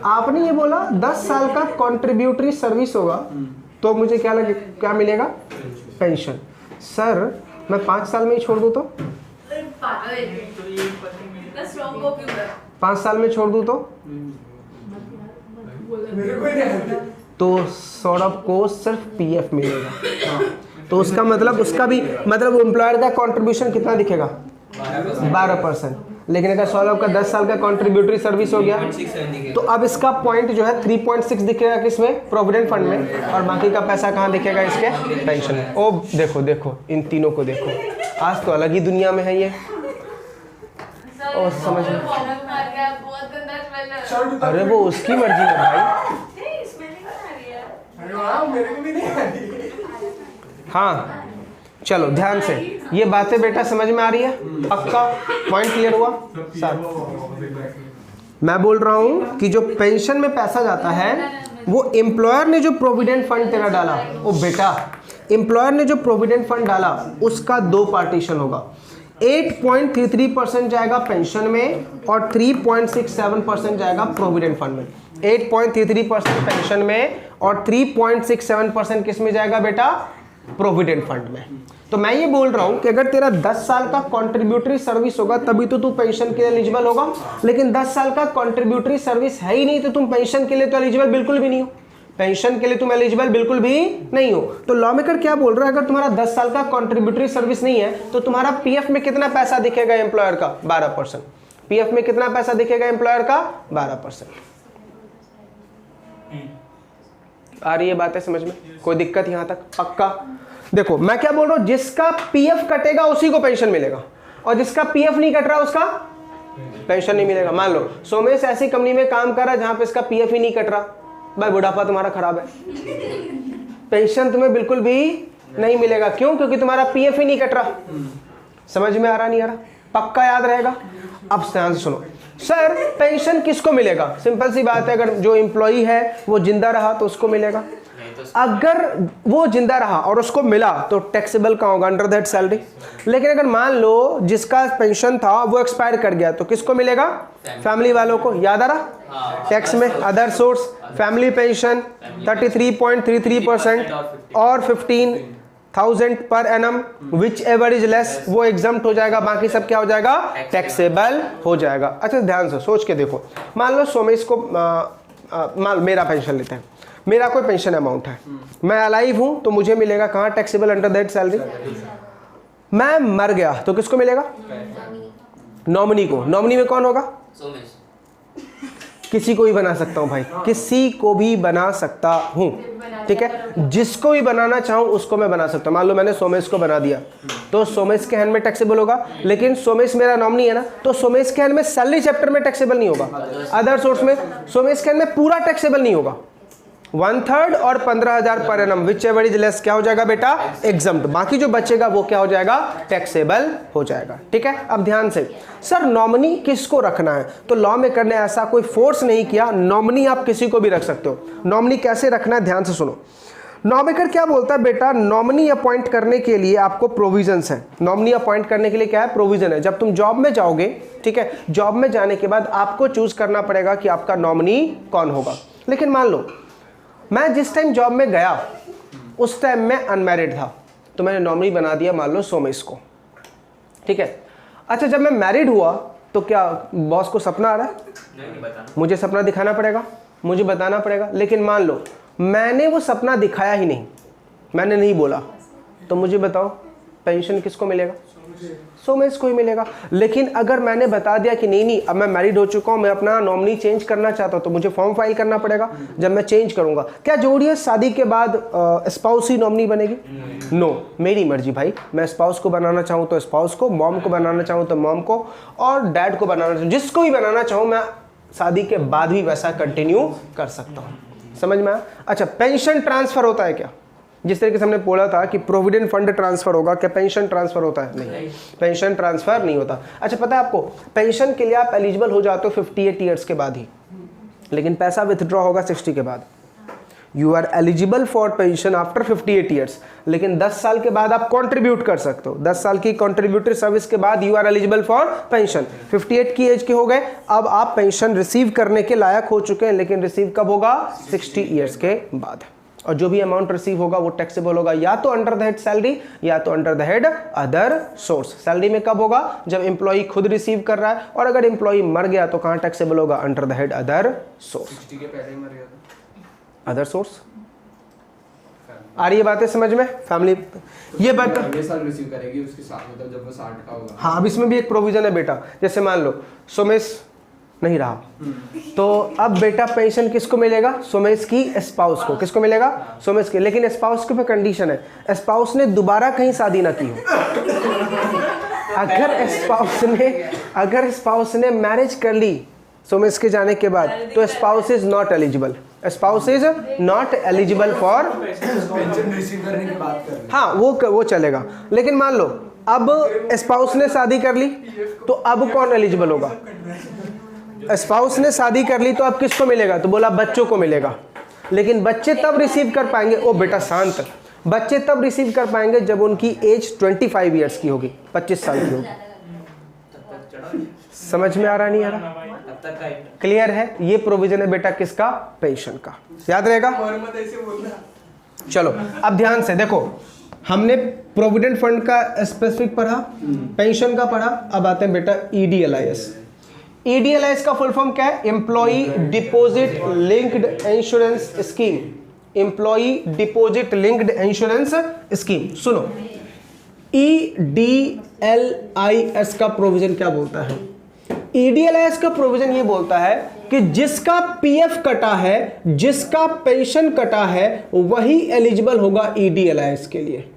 आपने ये बोला 10 साल का कॉन्ट्रीब्यूटरी सर्विस होगा तो मुझे क्या मिलेगा, पेंशन। सर मैं 5 साल में ही छोड़ दूं तो 5 साल में छोड़ दूं तो सौरभ को सिर्फ पीएफ मिलेगा। तो उसका मतलब उसका भी मतलब एम्प्लॉयर का कंट्रीब्यूशन कितना दिखेगा, 12%। लेकिन अगर सौरभ का 10 साल का कंट्रीब्यूटरी सर्विस हो गया तो अब इसका पॉइंट जो है 3.6 दिखेगा किसमें, प्रोविडेंट फंड में, और बाकी का पैसा कहाँ दिखेगा, इसके पेंशन में। ओ देखो देखो इन तीनों को देखो, आज तो अलग ही दुनिया में है ये। ओ समझ में, अरे वो उसकी मर्जी है भाई। हाँ चलो ध्यान से, ये बातें बेटा समझ में आ रही है, पक्का पॉइंट क्लियर हुआ सर? मैं बोल रहा हूं कि जो पेंशन में पैसा जाता है वो एम्प्लॉयर ने जो प्रोविडेंट फंड तेरा डाला, वो बेटा एम्प्लॉयर ने जो प्रोविडेंट फंड डाला उसका 2 पार्टीशन होगा। 8.33% जाएगा पेंशन में और 3.67% जाएगा प्रोविडेंट फंड में। 8.33% पेंशन में और 3.67% किस में जाएगा बेटा, प्रोविडेंट फंड में। तो मैं ये बोल रहा हूं कि अगर तेरा 10 साल का कंट्रीब्यूटरी सर्विस होगा तभी तो तू पेंशन के लिए एलिजिबल होगा, लेकिन 10 साल का कंट्रीब्यूटरी सर्विस है ही नहीं तो तुम पेंशन के लिए तो एलिजिबल बिल्कुल भी नहीं हो, पेंशन के लिए तुम एलिजिबल बिल्कुल भी नहीं हो। तो लॉ मेकर क्या बोल रहा है, अगर तुम्हारा 10 साल का कंट्रीब्यूटरी सर्विस नहीं है तो तुम्हारा पीएफ में कितना पैसा दिखेगा एम्प्लॉयर का, 12%। पीएफ में कितना पैसा दिखेगा एम्प्लॉयर का, 12%। आ रही है बातें समझ में, कोई दिक्कत यहां तक, पक्का? देखो मैं क्या बोल रहा हूं, जिसका पीएफ कटेगा उसी को पेंशन मिलेगा और जिसका पीएफ नहीं कट रहा उसका पेंशन नहीं मिलेगा। मान लो सोमेश ऐसी कंपनी में काम कर रहा है जहां पे इसका पीएफ ही नहीं कट रहा, भाई बुढ़ापा तुम्हारा खराब है, पेंशन तुम्हें बिल्कुल भी नहीं मिलेगा। क्यों? क्योंकि तुम्हारा पीएफ ही नहीं कट रहा। समझ में आ रहा नहीं आ रहा, पक्का याद रहेगा? अब ध्यान से सुनो, सर पेंशन किसको मिलेगा? सिंपल सी बात है, अगर जो एम्प्लॉई है वो जिंदा रहा तो उसको मिलेगा, अगर वो जिंदा रहा और उसको मिला तो टैक्सेबल का होगा अंडर दैट सैलरी। लेकिन अगर मान लो जिसका पेंशन था वो एक्सपायर कर गया तो किसको मिलेगा, फैमिली वालों को। याद आ रहा? टैक्स में अदर सोर्स, फैमिली पेंशन 33.33% और 15,000 per annum, which ever is less वो एग्जम्प्ट हो जाएगा, बाकी सब क्या हो जाएगा, टैक्सेबल हो जाएगा। अच्छा ध्यान से सोच के देखो, मान लो सोमेश को मेरा पेंशन लेते हैं, मेरा कोई पेंशन अमाउंट है, मैं अलाइव हूं तो मुझे मिलेगा कहां, टैक्सेबल अंडर दैट सैलरी। मैं मर गया तो किसको मिलेगा, नॉमिनी को। नॉमिनी में कौन होगा, किसी को भी बना सकता हूं भाई, किसी को भी बना सकता हूं, ठीक है, जिसको भी बनाना चाहूं उसको मैं बना सकता हूं। मान लो मैंने सोमेश को बना दिया तो सोमेश के हैंड में टैक्सेबल होगा, लेकिन सोमेश मेरा नॉमिनी है ना, तो सोमेश के हैंड में सैलरी चैप्टर में टैक्सेबल नहीं होगा, अदर सोर्स में सोमेश के हैंड में पूरा टैक्सेबल नहीं होगा। 1/3 और 15,000 per annum which ever is less क्या हो जाएगा बेटा, एग्जम्प्ट। बाकी जो बचेगा वो क्या हो जाएगा, टैक्सेबल हो जाएगा। ठीक है, अब ध्यान से, सर नॉमिनी किसको रखना है, तो लॉ मेकर ने ऐसा कोई फोर्स नहीं किया, नॉमिनी आप किसी को भी रख सकते हो। नॉमिनी कैसे रखना है, ध्यान से सुनो। लॉ मेकर क्या बोलता है बेटा, नॉमिनी अपॉइंट करने के लिए आपको प्रोविजंस है। नॉमिनी अपॉइंट करने के लिए क्या है, प्रोविजन है। जब तुम जॉब में जाओगे, ठीक है, जॉब में जाने के बाद आपको चूज करना पड़ेगा कि आपका नॉमिनी कौन होगा। लेकिन मान लो मैं जिस टाइम जॉब में गया उस टाइम मैं अनमैरिड था, तो मैंने नॉमिनी बना दिया मान लो सोमेश को, ठीक है। अच्छा जब मैं मैरिड हुआ तो क्या बॉस को सपना आ रहा है, नहीं, मुझे सपना दिखाना पड़ेगा, मुझे बताना पड़ेगा। लेकिन मान लो मैंने वो सपना दिखाया ही नहीं, मैंने नहीं बोला, तो मुझे बताओ पेंशन किसको मिलेगा, सोमेश को ही मिलेगा। लेकिन अगर मैंने बता दिया कि नहीं अब मैं मैरिड हो चुका हूं, मैं अपना नॉमिनी चेंज करना चाहता हूं, तो मुझे फॉर्म फाइल करना पड़ेगा जब मैं चेंज करूंगा। क्या जरूरी है शादी के बाद स्पाउस ही नॉमिनी बनेगी? नो, मेरी मर्जी भाई, मैं स्पाउस को बनाना चाहूँ तो स्पाउस को, मॉम को बनाना चाहूँ तो मॉम को, और डैड को बनाना चाहूँ, जिसको भी बनाना चाहूँ मैं शादी के बाद भी वैसा कंटिन्यू कर सकता हूँ। समझ में आया? अच्छा, पेंशन ट्रांसफर होता है क्या? जिस तरीके से हमने बोला था कि प्रोविडेंट फंड ट्रांसफर होगा, क्या पेंशन ट्रांसफर होता है? नहीं, पेंशन ट्रांसफर नहीं होता। अच्छा, पता है आपको पेंशन के लिए आप एलिजिबल हो जाते हो 58 ईयर्स के बाद ही, लेकिन पैसा विथड्रॉ होगा 60 के बाद। You are eligible for pension after 58 years, लेकिन 10 साल के बाद आप कंट्रीब्यूट कर सकते हो। 10 साल की कंट्रीब्यूटरी सर्विस के बाद you are eligible for pension. 58 की एज के हो गए, अब आप पेंशन रिसीव करने के लायक हो चुके हैं, लेकिन रिसीव कब होगा? 60 ईयर्स के बाद। और जो भी अमाउंट रिसीव होगा वो टैक्सेबल होगा या तो अंडर द हेड सैलरी या तो under the head other source. Salary में कब होगा? जब एम्प्लॉई खुद रिसीव कर रहा है, और अगर एम्प्लॉई मर गया तो कहां टैक्सेबल होगा? Under the head other source. 60 के पहले ही मर गया था, अदर सोर्स। आ रही है बातें समझ में? फैमिली ये बात अगले साल रिसीव करेगी उसके साथ, मतलब जब वो 60 का होगा। हाँ, अब इसमें भी एक प्रोविजन है बेटा। जैसे मान लो सोमेश नहीं रहा, तो अब बेटा पेंशन किसको मिलेगा? सोमेश की स्पाउस को। किसको मिलेगा? सोमेश की। लेकिन स्पाउस के पे कंडीशन है, स्पाउस ने दोबारा कहीं शादी ना की हो। अगर स्पाउस ने मैरिज कर ली सोमेश के जाने के बाद, तो spouse is not eligible. Spouse is not eligible for pension receive करने की बात कर रहे हैं। हाँ, वो चलेगा। लेकिन मान लो अब स्पाउस ने शादी कर ली, तो अब कौन एलिजिबल होगा? स्पाउस ने शादी कर ली तो अब किसको मिलेगा? तो बोला बच्चों को मिलेगा। लेकिन बच्चे तब रिसीव कर पाएंगे, ओ बेटा शांत, बच्चे तब रिसीव कर पाएंगे जब उनकी एज 25 ईयर्स की होगी, 25 साल की होगी। समझ में आ रहा नहीं आ रहा? क्लियर है? ये प्रोविजन है बेटा किसका? पेंशन का। याद रहेगा? चलो अब ध्यान से देखो, हमने प्रोविडेंट फंड का स्पेसिफिक पढ़ा, पेंशन का पढ़ा, अब आते हैं बेटा EDLIS। EDLIS का फुल फॉर्म क्या है? Employee deposit linked insurance scheme. Employee deposit linked insurance scheme. सुनो, EDLIS का प्रोविजन क्या बोलता है? EDLIS का प्रोविजन ये बोलता है कि जिसका PF कटा है, जिसका पेंशन कटा है, वही एलिजिबल होगा EDLIS के लिए।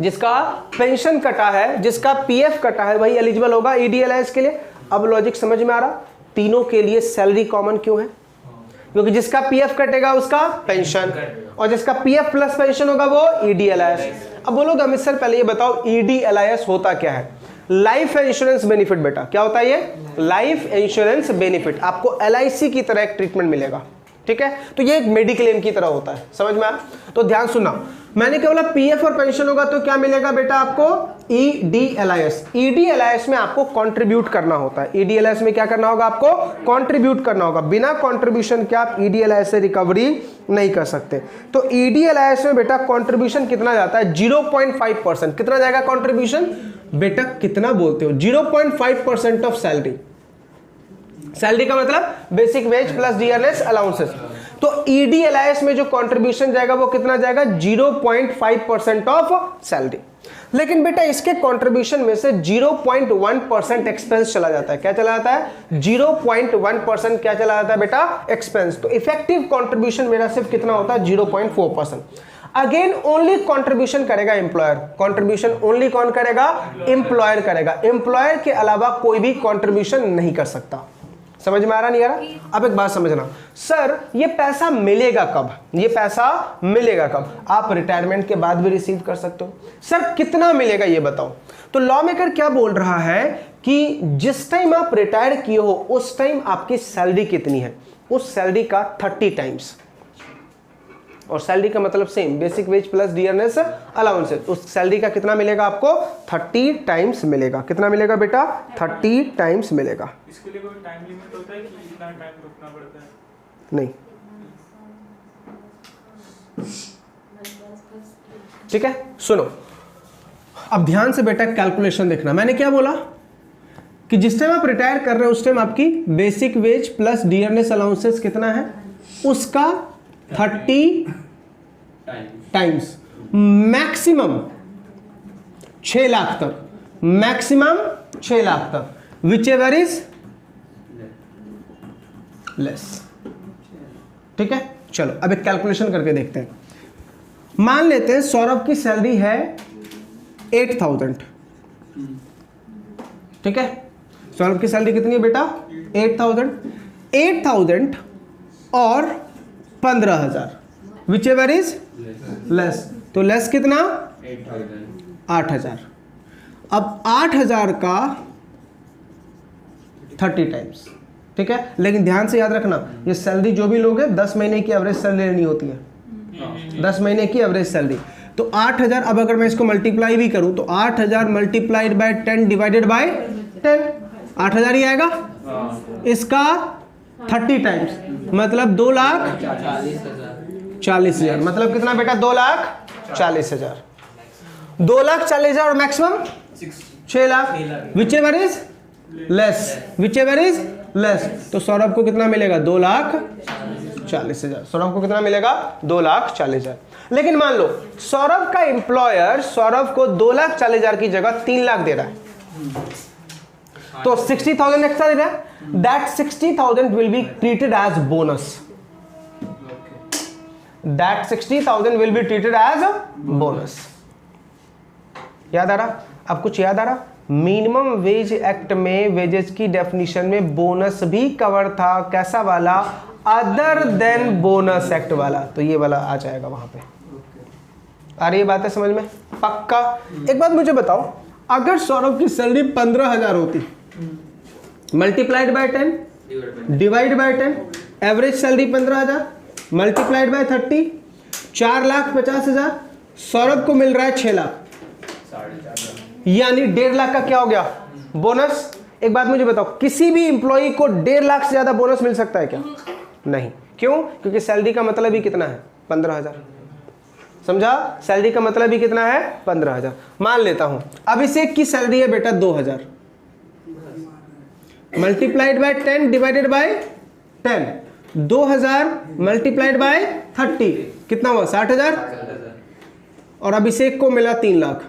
जिसका पेंशन कटा है, जिसका PF कटा है, वही एलिजिबल होगा EDLIS के लिए। अब लॉजिक समझ में आ रहा? तीनों के लिए सैलरी कॉमन क्यों है? क्योंकि जिसका PF कटेगा उसका पेंशन, और जिसका PF प्लस पेंशन होगा वो EDLIS। अब बोलोगे अमित सर पहले ये बताओ EDLIS होता क्या है? Life insurance benefit. बेटा क्या होता है ये? Life insurance benefit. आपको LIC की तरह एक ट्रीटमेंट मिलेगा, ठीक है? तो ये एक मेडिक्लेम की तरह होता है। समझ में आया? तो ध्यान सुनना, मैंने क्या बोला? PF और पेंशन होगा तो क्या मिलेगा बेटा आपको? EDLIS। EDLIS में आपको कंट्रीब्यूट करना होता है। EDLIS में क्या करना होगा? आपको कंट्रीब्यूट करना होगा। बिना कंट्रीब्यूशन के आप EDLIS से रिकवरी नहीं कर सकते। तो EDLIS में बेटा कंट्रीब्यूशन कितना जाता है? 0.5%। कितना जाएगा कंट्रीब्यूशन? बेटा कितना बोलते हो? 0.5% ऑफ सैलरी। सैलरी का मतलब basic wage plus dearness allowances. तो EDLIS में जो कंट्रीब्यूशन जाएगा वो कितना जाएगा? 0.5% ऑफ सैलरी। लेकिन बेटा इसके कंट्रीब्यूशन में से 0.1% एक्सपेंस चला जाता है। क्या चला जाता है? 0.1% क्या चला जाता है बेटा? एक्सपेंस। तो इफेक्टिव कंट्रीब्यूशन मेरा सिर्फ कितना होता है? 0.4%। अगेन ओनली कंट्रीब्यूशन करेगा एम्प्लॉयर। कंट्रीब्यूशन ओनली कौन करेगा? एम्प्लॉयर करेगा। एम्प्लॉयर के अलावा कोई भी कंट्रीब्यूशन नहीं कर सकता। समझ में आ रहा नहीं आ रहा? अब एक बात समझना, सर ये पैसा मिलेगा कब? ये पैसा मिलेगा कब? आप रिटायरमेंट के बाद भी रिसीव कर सकते हो। सर कितना मिलेगा ये बताओ? तो लॉ मेकर क्या बोल रहा है कि जिस टाइम आप रिटायर किए हो उस टाइम आपकी सैलरी कितनी है, उस सैलरी का 30 टाइम्स। और सैलरी का मतलब same, basic wage plus dearness allowances. उस सैलरी का कितना मिलेगा आपको? 30 टाइम्स मिलेगा। कितना मिलेगा बेटा? 30 टाइम्स मिलेगा। इसके लिए कोई टाइम लिमिट होता है कि इतना टाइम रुकना पड़ता है? नहीं। ठीक है, सुनो अब ध्यान से बेटा कैलकुलेशन देखना। मैंने क्या बोला कि जिस टाइम आप रिटायर कर रहे हो उस टाइम आपकी basic wage plus dearness allowances कितना है? उसका 30 टाइम्स। मैक्सिमम 6 लाख तक, मैक्सिमम 6 लाख तक, विच एवर इज लेस। ठीक है, चलो अब एक कैलकुलेशन करके देखते हैं। मान लेते हैं सौरभ की सैलरी है 8000। ठीक है, सौरभ की सैलरी कितनी है बेटा? 8000 और 15000, विच एवर इज लेस। तो लेस कितना? 8000। अब 8000 का 30 टाइम्स। ठीक है, लेकिन ध्यान से याद रखना, ये सैलरी जो भी लोग हैं 10 महीने की एवरेज सैलरी लेनी होती है, 10 महीने की एवरेज सैलरी। तो 8000, अब अगर मैं इसको मल्टीप्लाई भी करूं तो 8000 मल्टीप्लाइड बाय 10 डिवाइडेड बाय 10, 8000 ही आएगा। इसका 30 टाइम्स, मतलब 2,40,000। मतलब कितना बेटा? 2,40,000। 2,40,000 और maximum 6 lakh, which ever is less, which ever is less. तो सौरभ को कितना मिलेगा? 2,40,000। सौरभ को कितना मिलेगा? 2,40,000। लेकिन मान लो सौरभ का एम्प्लॉयर सौरभ को 2,40,000 की जगह 3 लाख दे रहा है, तो 60,000 एक्स्ट्रा दे रहा है। That 60,000 will be treated as bonus. That 60,000 will be treated as a bonus. याद आ रहा? अब कुछ याद आ रहा? मिनिमम वेज एक्ट में वेजेस की डेफिनेशन में बोनस भी कवर था। कैसा वाला? अदर देन बोनस एक्ट वाला। तो ये वाला आ जाएगा वहां पे। आ रही है बातें समझ में? पक्का? एक बात मुझे बताओ, अगर सौरभ की सैलरी 15,000 होती, multiplied by 10 divide by 10, average salary 15,000 multiplied by 30, 4,50,000, Saurabh को मिल रहा है 6 लाख, यानी 1.5 लाख का क्या हो गया? बोनस। एक बात मुझे बताओ, किसी भी इंप्लॉई को 1.5 लाख से ज्यादा बोनस मिल सकता है क्या? नहीं। क्यों? क्योंकि सैलरी का मतलब ही कितना है? 15,000। समझा? सैलरी का मतलब ही कितना है? 15,000। मान लेता हूं अभिषेक की सैलरी है बेटा 2,000, multiplied by 10 divided by 10, 2,000 multiplied by 30 कितना हुआ? 60,000। और अभिषेक को मिला 3 लाख।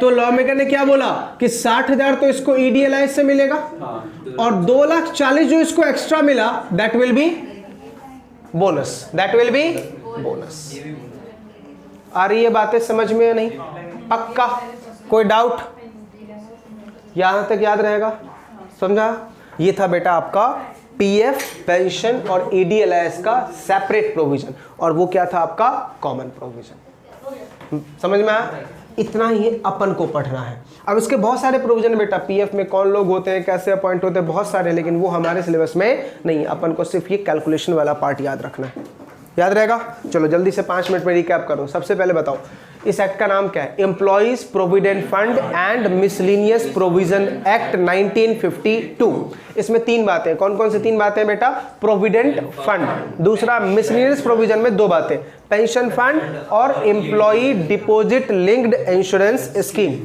तो लॉ मेकर ने क्या बोला कि 60,000 तो इसको ईडीएलआई से मिलेगा, और 2,40,000 जो इसको एक्स्ट्रा मिला that will be bonus. That will be bonus. आ रही है बातें समझ में या नहीं? पक्का? कोई डाउट? यहां तक याद रहेगा? समझा? ये था बेटा आपका पीएफ, पेंशन और ईडीएलआईएस का सेपरेट प्रोविजन, और वो क्या था आपका? Common provision. समझ में आया? इतना ही अपन को पढ़ना है। अब इसके बहुत सारे प्रोविजन बेटा, पीएफ में कौन लोग होते हैं, कैसे अपॉइंट होते हैं, बहुत सारे, लेकिन वो हमारे सिलेबस में नहीं। अपन को सिर्फ ये कैलकुलेशन वाला पार्ट याद रखना है। याद रहेगा? चलो जल्दी से 5 मिनट में रिकैप करो। सबसे पहले बताओ इस एक्ट का नाम क्या है? Employees provident fund and miscellaneous provision act 1952। इसमें 3 बातें। कौन कौन सी 3 बातें बेटा? प्रोविडेंट फंड, दूसरा मिसलिनियस प्रोविजन में 2 बातें, पेंशन फंड और employee deposit linked insurance scheme.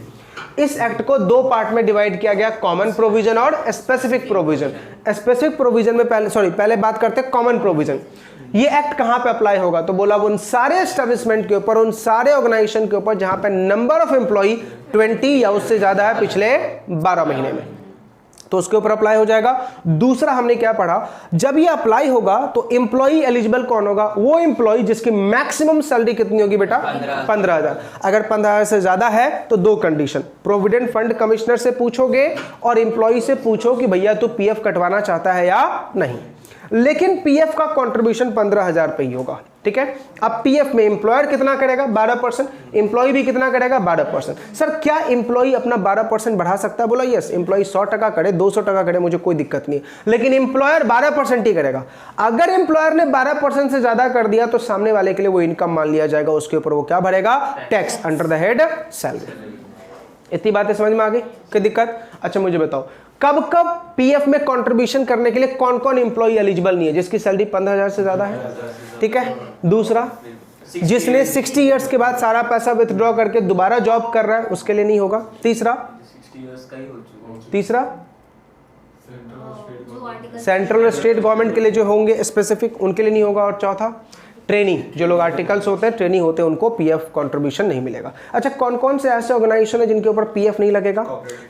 इस एक्ट को 2 पार्ट में डिवाइड किया गया, कॉमन प्रोविजन और स्पेसिफिक प्रोविजन। स्पेसिफिक प्रोविजन में पहले बात करते हैं कॉमन प्रोविजन। ये एक्ट कहां पे अप्लाई होगा? तो बोला उन सारे एस्टेब्लिशमेंट के ऊपर, उन सारे ऑर्गेनाइजेशन के ऊपर जहां पे नंबर ऑफ एम्प्लॉई 20 या उससे ज्यादा है पिछले 12 महीने में, तो उसके ऊपर अप्लाई हो जाएगा। दूसरा हमने क्या पढ़ा? जब ये अप्लाई होगा तो एम्प्लॉई एलिजिबल कौन होगा? वो एम्प्लॉई जिसकी मैक्सिमम सैलरी कितनी होगी बेटा? 15,000। अगर 15,000 से ज्यादा है तो 2 कंडीशन, प्रोविडेंट फंड कमिश्नर से पूछोगे और एम्प्लॉई से पूछो कि भैया तू पीएफ कटवाना चाहता है या नहीं। लेकिन पीएफ का कंट्रीब्यूशन 15,000 पे ही होगा। ठीक है? अब पीएफ में एम्प्लॉयर कितना करेगा? 12%, एम्प्लॉय भी कितना करेगा? 12%। सर क्या एम्प्लॉय अपना 12% बढ़ा सकता है? बोला यस, एम्प्लॉय 100% करे, 200% करे, मुझे कोई दिक्कत नहीं है, लेकिन एम्प्लॉयर 12% ही करेगा। अगर एम्प्लॉयर ने 12% से ज्यादा कर दिया तो सामने वाले के लिए वो इनकम मान लिया जाएगा, उसके ऊपर वो क्या भरेगा? Tax under the head salary. इतनी बातें समझ में आ गई? कोई दिक्कत? अच्छा मुझे बताओ कब कब पीएफ में कंट्रीब्यूशन करने के लिए कौन कौन एम्प्लॉय एलिजिबल नहीं है? जिसकी सैलरी 15,000 से ज्यादा है। ठीक है? दूसरा, जिसने 60 इयर्स के बाद सारा पैसा विथड्रॉ करके दोबारा जॉब कर रहा है, उसके लिए नहीं होगा। तीसरा सेंट्रल और स्टेट गवर्नमेंट के लिए जो होंगे स्पेसिफिक, उनके लिए नहीं होगा। और चौथा ट्रेनी, जो लोग आर्टिकल्स होते हैं, ट्रेनी होते हैं, उनको पीएफ कंट्रीब्यूशन नहीं मिलेगा। अच्छा, कौन कौन से ऐसे ऑर्गेनाइजेशन है जिनके ऊपर पीएफ नहीं लगेगा?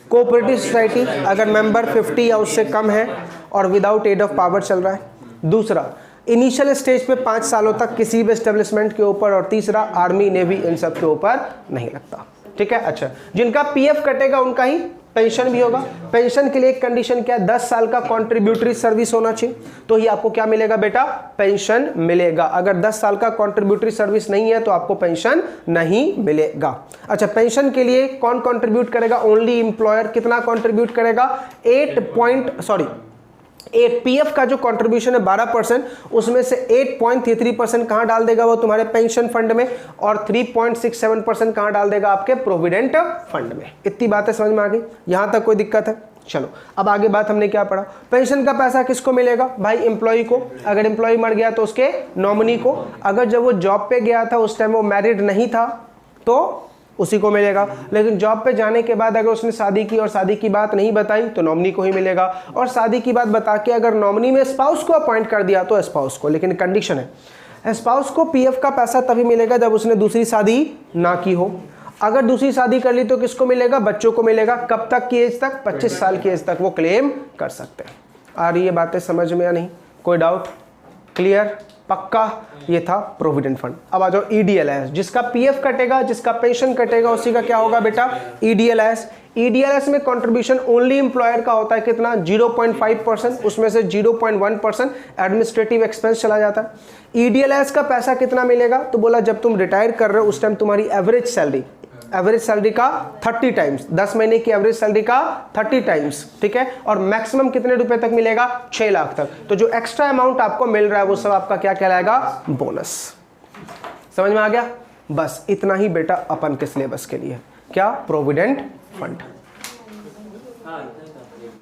कोऑपरेटिव सोसाइटी, अगर मेंबर 50 या उससे कम है और विदाउट एड ऑफ पावर चल रहा है। दूसरा, इनिशियल स्टेज पे 5 सालों तक किसी भी एस्टेब्लिशमेंट के ऊपर। और तीसरा, आर्मी, नेवी, इन सब के ऊपर नहीं लगता। ठीक है। अच्छा, जिनका पीएफ कटेगा उनका ही पेंशन भी होगा। पेंशन के लिए एक कंडीशन क्या है? 10 साल का कॉन्ट्रीब्यूटरी सर्विस होना चाहिए, तो ही आपको क्या मिलेगा बेटा? पेंशन मिलेगा। अगर 10 साल का कॉन्ट्रीब्यूटरी सर्विस नहीं है तो आपको पेंशन नहीं मिलेगा। अच्छा, पेंशन के लिए कौन कंट्रीब्यूट करेगा? Only employer. कितना कंट्रीब्यूट करेगा? 8 पीएफ का जो कंट्रीब्यूशन है 12%, उसमें से 8.33% कहां डाल देगा? वो तुम्हारे पेंशन फंड में। और 3.67% कहां डाल देगा? आपके प्रोविडेंट फंड में। इतनी बातें समझ में आ गई? यहां तक कोई दिक्कत है? चलो, अब आगे बात हमने क्या पढ़ा? पेंशन का पैसा किसको मिलेगा? भाई एम्प्लॉय को। अगर एम्प्लॉय मर गया तो उसके नॉमिनी को। अगर जब वो जॉब पे गया था उस टाइम वो मैरिड नहीं था तो उसी को मिलेगा। लेकिन जॉब पे जाने के बाद अगर उसने शादी की और शादी की बात नहीं बताई तो नॉमिनी को ही मिलेगा। और शादी की बात बता के अगर नॉमिनी में स्पाउस को अपॉइंट कर दिया तो स्पाउस को। लेकिन कंडीशन है, स्पाउस को पीएफ का पैसा तभी मिलेगा जब उसने दूसरी शादी ना की हो। अगर दूसरी शादी कर ली तो किसको मिलेगा? बच्चों को मिलेगा। कब तक की एज तक? 25 साल की एज तक वो क्लेम कर सकते हैं। आ रही है बातें समझ में या नहीं? कोई डाउट? क्लियर? पक्का? ये था प्रोविडेंट फंड। अब आ जाओ ईडीएलएस। जिसका पीएफ कटेगा, जिसका पेंशन कटेगा, उसी का क्या होगा बेटा? ईडीएलएस। ईडीएलएस में कंट्रीब्यूशन ओनली एम्प्लॉयर का होता है। कितना? 0.5%। उसमें से 0.1% एडमिनिस्ट्रेटिव एक्सपेंस चला जाता है। ईडीएलएस का पैसा कितना मिलेगा? तो बोला जब तुम रिटायर कर रहे हो उस टाइम तुम्हारी एवरेज सैलरी का 30 टाइम्स, 10 महीने की एवरेज सैलरी का 30 टाइम्स। ठीक है। और मैक्सिमम कितने रुपए तक मिलेगा? 6 लाख तक। तो जो एक्स्ट्रा अमाउंट आपको मिल रहा है वो सब आपका क्या कहलाएगा? बोनस। समझ में आ गया? बस इतना ही बेटा अपन के सिलेबस के लिए। क्या? Provident fund.